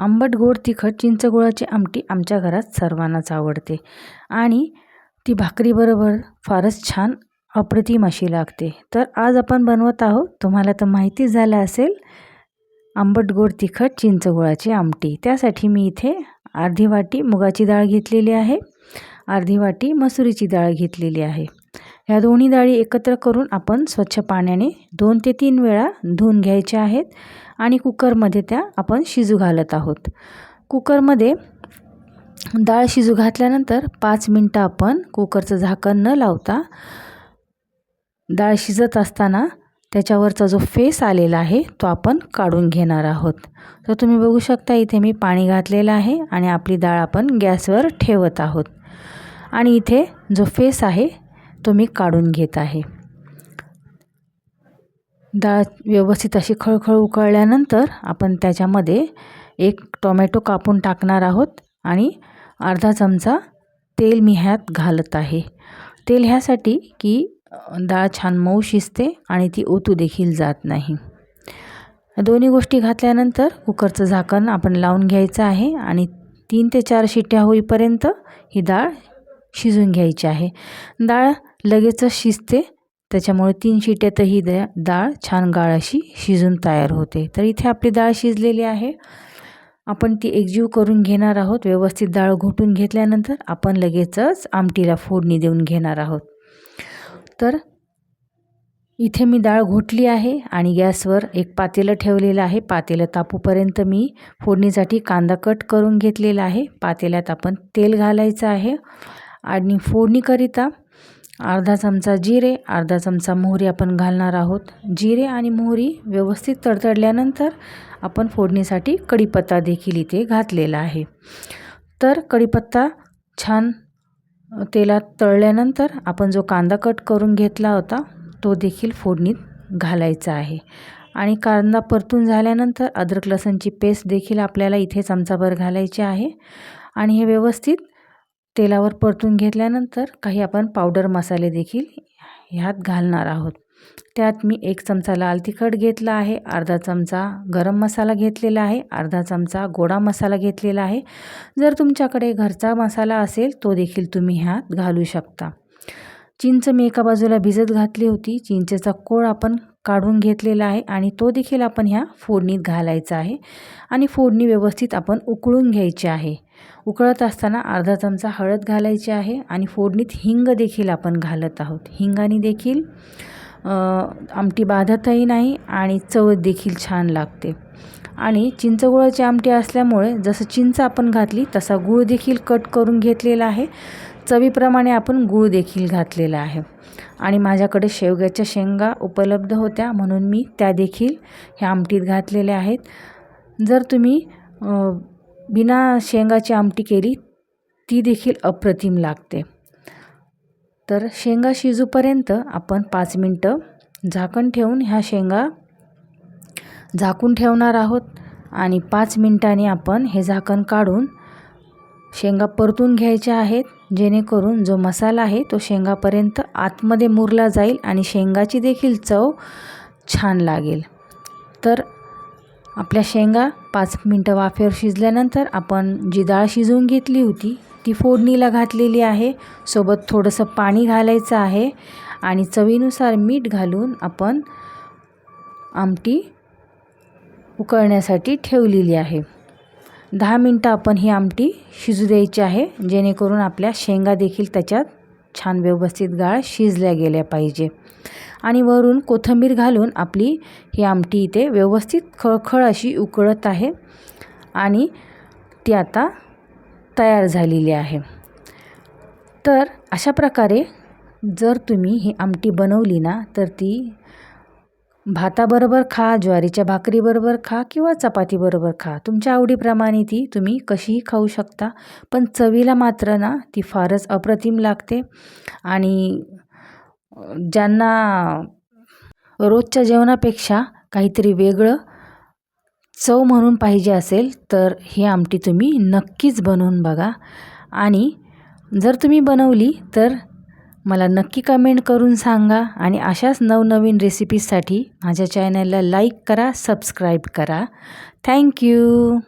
आंबट गोड तिखट चिंचगुळाची आमटी आमच्या घरात सर्वांनाच आवडते आणि ती भाकरीबरोबर फारच छान अप्रतिम अशी लागते। तर आज आपण बनवत आहोत, तुम्हाला तर माहिती झालं असेल, आंबट गोड तिखट चिंचगुळाची आमटी। त्यासाठी मी इथे अर्धी वाटी मुगाची डाळ घेतलेली आहे, अर्धी वाटी मसुरीची डाळ घेतलेली आहे। ह्या दोन्ही डाळी एकत्र करून आपण स्वच्छ पाण्याने 2 ते 3 वेळा धुवून घ्यायच्या आहेत आणि कुकरमध्ये त्या आपण शिजू घालत आहोत। कुकरमध्ये डाळ शिजू घातल्यानंतर 5 मिनिटं आपण कुकरचं झाकण न लावता डाळ शिजत असताना त्याच्यावरचा जो फेस आलेला आहे तो आपण काढून घेणार आहोत। तर तुम्ही बघू शकता इथे मी पाणी घातलेलं आहे आणि आपली डाळ आपण गॅसवर ठेवत आहोत आणि इथे जो फेस आहे तो मी काढून घेत आहे। डाळ व्यवस्थित अशी खळखळ उकळल्यानंतर आपण त्याच्यामध्ये 1 टोमॅटो कापून टाकणार आहोत आणि अर्धा चमचा तेल मी ह्यात घालत आहे। तेल ह्यासाठी की डाळ छान मऊ शिजते आणि ती ओतू देखील जात नाही। दोन्ही गोष्टी घातल्यानंतर कुकरचं झाकण आपण लावून घ्यायचं आहे आणि 3 ते 4 शिट्ट्या होईपर्यंत ही डाळ शिजून घ्यायची आहे। डाळ लगेचच शिजते, त्याच्यामुळे 3 शिट्ट्यातही डाळ छान गाळ अशी शिजून तयार होते। तर इथे आपली डाळ शिजलेली आहे, आपण ती एकजीव करून घेणार आहोत। व्यवस्थित डाळ घोटून घेतल्यानंतर आपण लगेचच आमटीला फोडणी देऊन घेणार आहोत। तर इथे मी डाळ घोटली आहे आणि गॅसवर एक पातेलं ठेवलेलं आहे। पातेलं तापूपर्यंत मी फोडणीसाठी कांदा कट करून घेतलेला आहे। पातेल्यात आपण तेल घालायचं आहे आणि फोडणीकरिता अर्धा चमचा जिरे, अर्धा चमचा मोहरी आपण घालणार आहोत। जिरे आणि मोहरी व्यवस्थित तडतडल्यानंतर आपण फोडणीसाठी कढीपत्ता देखील इथे घातलेला आहे। तर कढीपत्ता छान तेलात तळल्यानंतर आपण जो कांदा कट करून घेतला होता तो देखील फोडणीत घालायचा आहे आणि कांदा परतून झाल्यानंतर अद्रक लसूणची पेस्ट देखील आपल्याला इथे चमचाभर घालायची आहे आणि हे व्यवस्थित तेलावर परतून घेतल्यानंतर काही आपण पावडर मसाले देखील ह्यात घालणार आहोत। त्यात मी 1 चमचा लाल तिखट घेतला आहे, अर्धा चमचा गरम मसाला घेतलेला आहे, अर्धा चमचा गोडा मसाला घेतलेला आहे। जर तुमच्याकडे घरचा मसाला असेल तो देखील तुम्ही ह्यात घालू शकता। चिंच मी एका बाजूला भिजत घातली होती, चिंचेचा कोळ आपण काढून घेतलेला आहे आणि तो देखील आपण ह्या फोडणीत घालायचा आहे आणि फोडणी व्यवस्थित आपण उकळून घ्यायची आहे। उकळत असताना अर्धा चमचा हळद घालायची आहे आणि फोडणीत हिंग देखील आपण घालत आहोत। हिंगाने देखील आमटी बाधतही नाही आणि चव देखील छान लागते आणि चिंचगुळाची आमटी असल्यामुळे जसं चिंच आपण घातली तसा गूळ देखील कट करून घेतलेला आहे। चवीप्रमाणे आपण गूळ देखील घातलेला आहे आणि माझ्याकडे शेवग्याच्या शेंगा उपलब्ध होत्या म्हणून मी त्या देखील ह्या आमटीत घातलेल्या आहेत। जर तुम्ही बिना शेंगाची आमटी केली ती देखील अप्रतिम लागते। तर शेंगा शिजूपर्यंत आपण 5 मिनिटं झाकण ठेवून ह्या शेंगा झाकून ठेवणार आहोत आणि 5 मिनिटांनी आपण हे झाकण काढून शेंगा परतून घ्यायच्या आहेत, जेणेकरून जो मसाला आहे तो शेंगापर्यंत आतमध्ये मुरला जाईल आणि शेंगाची देखील चव छान लागेल। तर आपल्या शेंगा 5 मिनिटं वाफेवर शिजल्यानंतर आपण जी डाळ शिजवून घेतली होती ती फोडणीला घातलेली आहे, सोबत थोडंसं पाणी घालायचं आहे आणि चवीनुसार मीठ घालून आपण आमटी उकळण्यासाठी ठेवलेली आहे। 10 मिनिटं आपण ही आमटी शिजू द्यायची आहे, जेणेकरून आपल्या शेंगा देखील त्याच्यात छान व्यवस्थित गाळ शिजल्या गेल्या पाहिजे आणि वरून कोथिंबीर घालून आपली ही आमटी इथे व्यवस्थित खळखळ अशी उकळत आहे आणि ती आता तयार झालेली आहे। तर अशा प्रकारे जर तुम्ही ही आमटी बनवली ना तर ती भाताबरोबर खा, ज्वारीच्या भाकरीबरोबर खा किंवा चपातीबरोबर खा, तुमच्या आवडीप्रमाणे ती तुम्ही कशीही खाऊ शकता, पण चवीला मात्र ना ती फारच अप्रतिम लागते आणि ज्यांना रोजच्या जेवणापेक्षा काहीतरी वेगळं चव म्हणून पाहिजे असेल तर ही आमटी तुम्ही नक्कीच बनवून बघा आणि जर तुम्ही बनवली तर मला नक्की कमेंट करून सांगा आणि अशाच नवनवीन रेसिपीजसाठी माझ्या चॅनलला लाईक करा, सबस्क्राईब करा। थँक्यू।